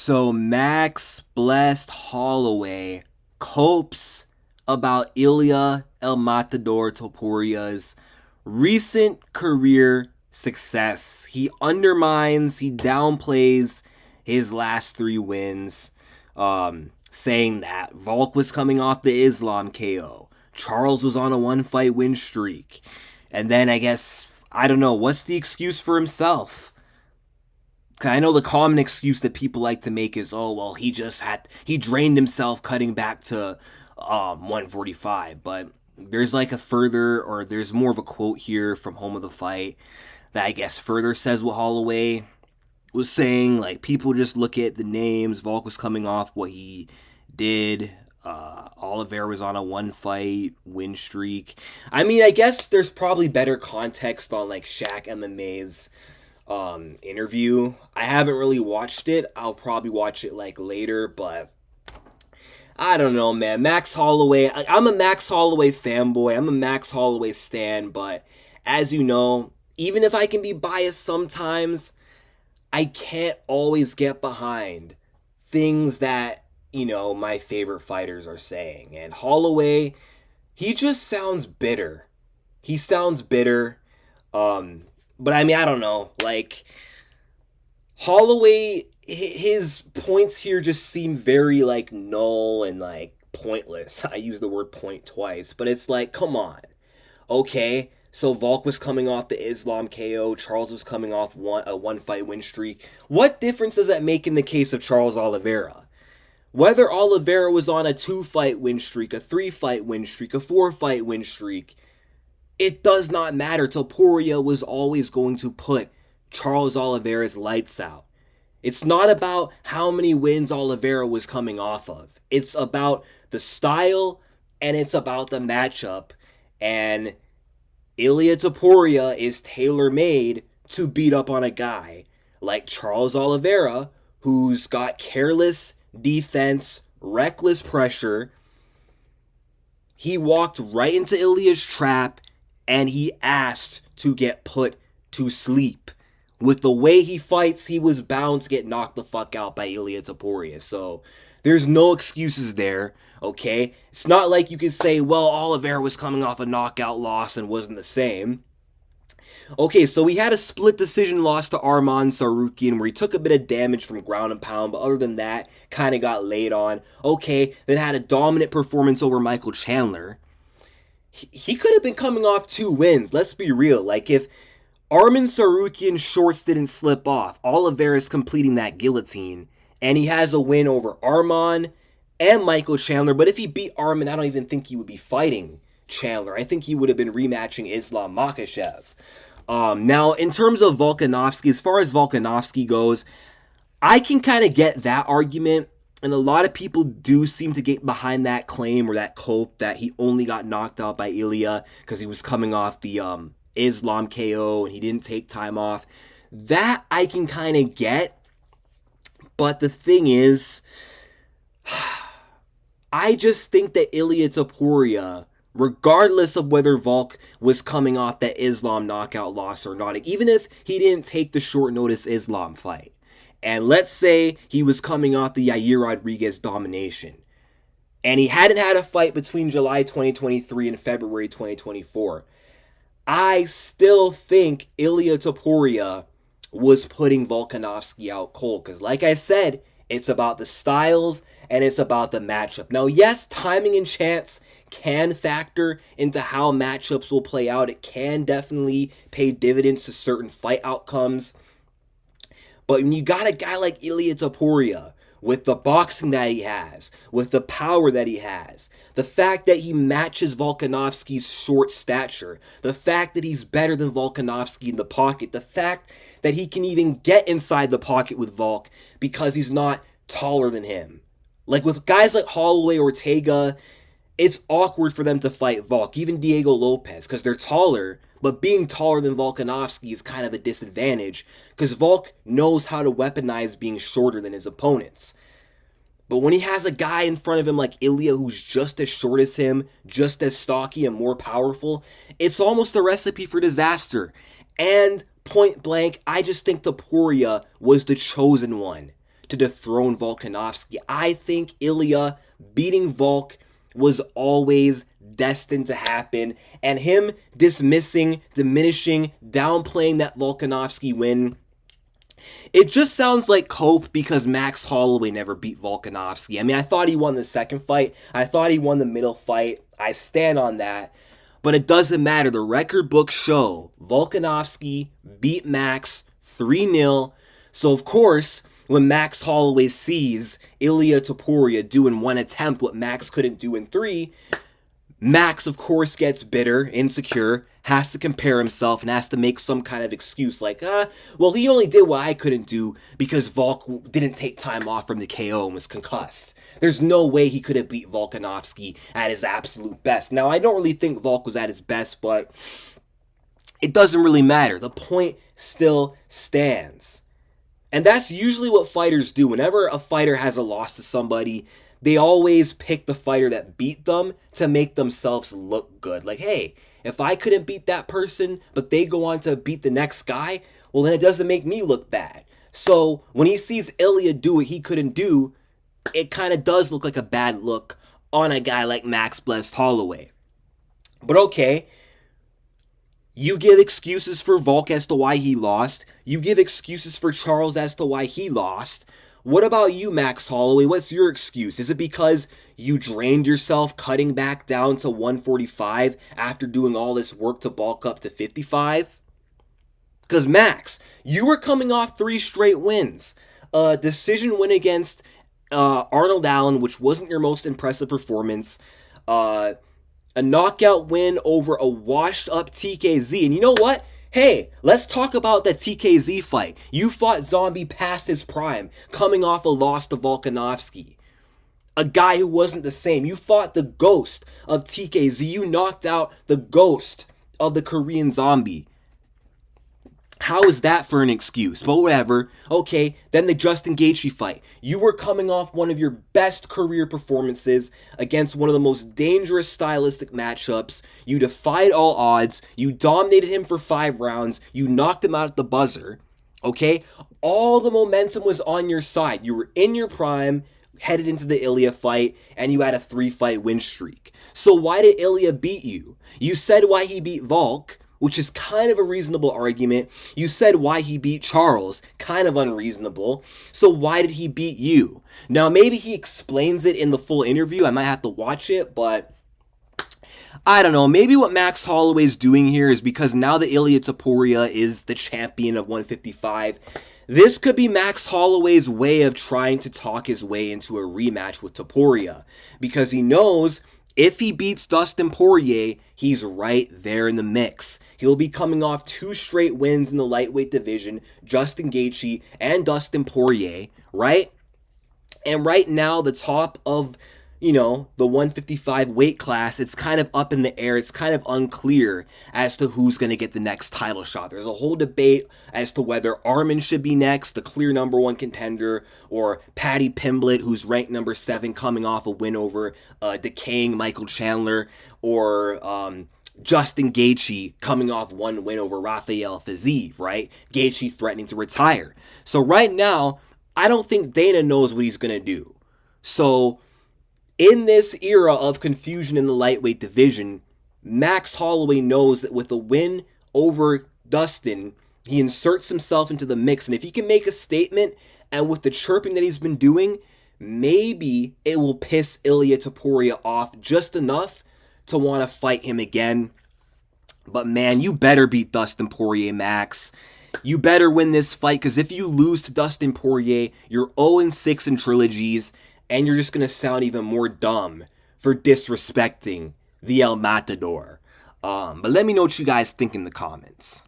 So Max Blessed Holloway copes about Ilia El Matador Topuria's recent career success. He undermines, he downplays his last three wins, saying that Volk was coming off the Islam KO. Charles was on a one fight win streak. And then I don't know, what's the excuse for himself? I know the common excuse that people like to make is, oh, well, he drained himself cutting back to 145. But there's there's more of a quote here from Home of the Fight that I guess further says what Holloway was saying. Like, people just look at the names. Volk was coming off what he did. Oliveira was on a one fight win streak. I mean, I guess there's probably better context on like Shaq MMA's interview. I haven't really watched it. I'll probably watch it like later, but I don't know, man. Max Holloway, I'm a Max Holloway fanboy. I'm a Max Holloway stan, but as you know, even if I can be biased sometimes, I can't always get behind things that, my favorite fighters are saying. And Holloway, he just sounds bitter. He sounds bitter. But I mean, I don't know. Like, Holloway, his points here just seem very, like, null and, like, pointless. I use the word point twice. But it's like, come on. Okay, so Volk was coming off the Islam KO. Charles was coming off a one-fight win streak. What difference does that make in the case of Charles Oliveira? Whether Oliveira was on a two-fight win streak, a three-fight win streak, a four-fight win streak, it does not matter. Topuria was always going to put Charles Oliveira's lights out. It's not about how many wins Oliveira was coming off of. It's about the style and it's about the matchup. And Ilia Topuria is tailor-made to beat up on a guy like Charles Oliveira, who's got careless defense, reckless pressure. He walked right into Ilia's trap and he asked to get put to sleep. With the way he fights, he was bound to get knocked the fuck out by Ilia Topuria. So there's no excuses there, okay? It's not like you could say, well, Oliveira was coming off a knockout loss and wasn't the same. Okay, so he had a split decision loss to Arman Tsarukyan where he took a bit of damage from ground and pound, but other than that, kind of got laid on. Okay, then had a dominant performance over Michael Chandler. He could have been coming off two wins, let's be real. Like, if Arman Tsarukyan's shorts didn't slip off, Oliveira's completing that guillotine, and he has a win over Arman and Michael Chandler. But if he beat Arman, I don't even think he would be fighting Chandler. I think he would have been rematching Islam Makhachev. Now, in terms of Volkanovski, as far as Volkanovski goes, I can kind of get that argument. And a lot of people do seem to get behind that claim or that cope that he only got knocked out by Ilia because he was coming off the Islam KO and he didn't take time off. That I can kind of get. But the thing is, I just think that Ilia Topuria, regardless of whether Volk was coming off that Islam knockout loss or not, even if he didn't take the short notice Islam fight, and let's say he was coming off the Yair Rodriguez domination, and he hadn't had a fight between July 2023 and February 2024, I still think Ilia Topuria was putting Volkanovski out cold. Because like I said, it's about the styles and it's about the matchup. Now, yes, timing and chance can factor into how matchups will play out. It can definitely pay dividends to certain fight outcomes. But when you got a guy like Ilia Topuria, with the boxing that he has, with the power that he has, the fact that he matches Volkanovski's short stature, the fact that he's better than Volkanovski in the pocket, the fact that he can even get inside the pocket with Volk because he's not taller than him. Like with guys like Holloway, Ortega, it's awkward for them to fight Volk, even Diego Lopez, because they're taller, but being taller than Volkanovski is kind of a disadvantage, because Volk knows how to weaponize being shorter than his opponents. But when he has a guy in front of him like Ilia who's just as short as him, just as stocky and more powerful, it's almost a recipe for disaster. And point blank, I just think Topuria was the chosen one to dethrone Volkanovski. I think Ilia beating Volk was always destined to happen, and him dismissing, diminishing, downplaying that Volkanovski win, it just sounds like cope because Max Holloway never beat Volkanovski. I mean, I thought he won the second fight. I thought he won the middle fight. I stand on that. But it doesn't matter. The record books show Volkanovski beat Max 3-0. So, of course, when Max Holloway sees Ilia Topuria do in one attempt what Max couldn't do in three, Max, of course, gets bitter, insecure, has to compare himself, and has to make some kind of excuse like, well, he only did what I couldn't do because Volk didn't take time off from the KO and was concussed. There's no way he could have beat Volkanovski at his absolute best. Now, I don't really think Volk was at his best, but it doesn't really matter. The point still stands. And that's usually what fighters do. Whenever a fighter has a loss to somebody, they always pick the fighter that beat them to make themselves look good. Like, hey, if I couldn't beat that person, but they go on to beat the next guy, well, then it doesn't make me look bad. So when he sees Ilia do what he couldn't do, it kind of does look like a bad look on a guy like Max Blessed Holloway. But okay, you give excuses for Volk as to why he lost. You give excuses for Charles as to why he lost. What about you, Max Holloway? What's your excuse? Is it because you drained yourself cutting back down to 145 after doing all this work to bulk up to 55? Because Max, you were coming off 3 straight wins. A decision win against Arnold Allen, which wasn't your most impressive performance. A knockout win over a washed up TKZ. And you know what? Hey, let's talk about that TKZ fight. You fought Zombie past his prime, coming off a loss to Volkanovski. A guy who wasn't the same. You fought the ghost of TKZ. You knocked out the ghost of the Korean Zombie. How is that for an excuse? But whatever. Okay, then the Justin Gaethje fight. You were coming off one of your best career performances against one of the most dangerous stylistic matchups. You defied all odds. You dominated him for 5 rounds. You knocked him out at the buzzer. Okay? All the momentum was on your side. You were in your prime, headed into the Ilia fight, and you had a 3-fight win streak. So why did Ilia beat you? You said why he beat Volk, which is kind of a reasonable argument. You said why he beat Charles, kind of unreasonable. So why did he beat you? Now, maybe he explains it in the full interview. I might have to watch it, but I don't know. Maybe what Max Holloway's doing here is because now that Ilia Topuria is the champion of 155, this could be Max Holloway's way of trying to talk his way into a rematch with Topuria, because he knows if he beats Dustin Poirier, he's right there in the mix. He'll be coming off 2 straight wins in the lightweight division, Justin Gaethje and Dustin Poirier, right? And right now, the top of, the 155 weight class, it's kind of up in the air. It's kind of unclear as to who's going to get the next title shot. There's a whole debate as to whether Arman should be next, the clear number 1 contender, or Paddy Pimblett, who's ranked number 7, coming off a win over decaying Michael Chandler, or Justin Gaethje coming off 1 win over Rafael Fiziev, right? Gaethje threatening to retire. So right now, I don't think Dana knows what he's going to do. So in this era of confusion in the lightweight division, Max Holloway knows that with a win over Dustin, he inserts himself into the mix. And if he can make a statement, and with the chirping that he's been doing, maybe it will piss Ilia Topuria off just enough to want to fight him again. But man, you better beat Dustin Poirier, Max. You better win this fight, because if you lose to Dustin Poirier, you're 0-6 in trilogies, and you're just going to sound even more dumb for disrespecting the El Matador. But let me know what you guys think in the comments.